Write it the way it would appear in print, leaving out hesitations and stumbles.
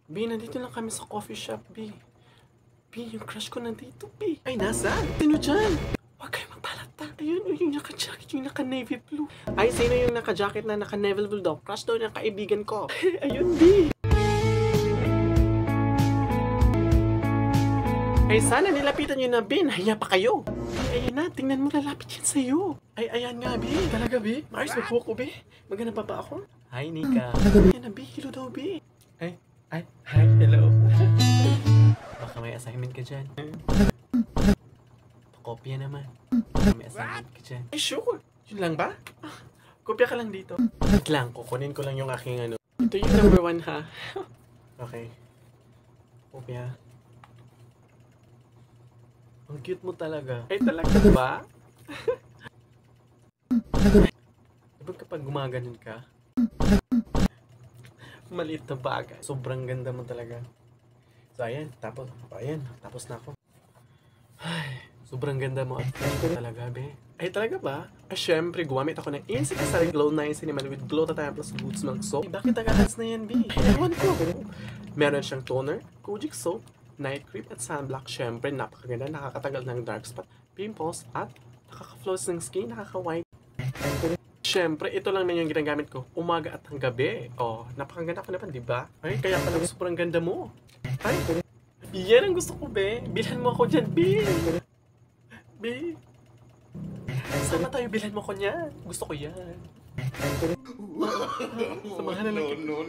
B, nandito lang kami sa coffee shop, B. B, yung crush ko nandito, B. Ay, nasaan? Sino dyan? Huwag kayo magpalata. Ayun, yung naka-jacket, yung naka-navy blue. Ay, sino yung naka-jacket na naka-navy blue daw? Crush daw ng kaibigan ko. Ayun, B. Ay, sana nilapitan nyo na, B. Nahiya pa kayo. Ay, ayun na. Tingnan mo, lalapit yan sa'yo. Ay, ayan nga, B. Talaga, B? Mars, magbuo ko, B. Maganda pa ba ako? Hi, Nika. Ayan na, B. Hello daw, B. Ay, hi, hello. Baka may assignment ka dyan. Pakopya naman. Baka may assignment ka dyan. Ay, sure. Yun lang ba? Kopya ka lang dito. Wait lang, kukunin ko lang yung aking ano. Ito yung number 1, ha? Okay. Kopya. Ang cute mo talaga. Ay, talaga ba? Diba kapag gumaganon ka? Maliit na bagay. Sobrang ganda mo talaga. So, ayan. Tapos na ako. Ay, sobrang ganda mo. At talaga, be. Ay, talaga ba? Ay, syempre, gumamit ako ng Insect Aesthetic Glow 9 Cinnamon with Glow Tataya plus Boots Milk Soap. Bakit tagahans na yan, be? Ay, ewan ko. Meron siyang toner, Kojic Soap, night cream at sunblock. Syempre, napakaganda. Nakakatagal ng dark spot, pimples, at nakaka-flows ng skin, nakaka-white. Syempre, ito lang na yung ginagamit ko. Umaga at ang gabi. Oh, napakaganda ko naman, di ba? Ay, kaya pala sobrang ganda mo. Ay, yan ang gusto ko, be. Bilhan mo ako dyan, be. Be. Sama tayo, bilhan mo ko niyan. Gusto ko yan. Samahan na lang. No.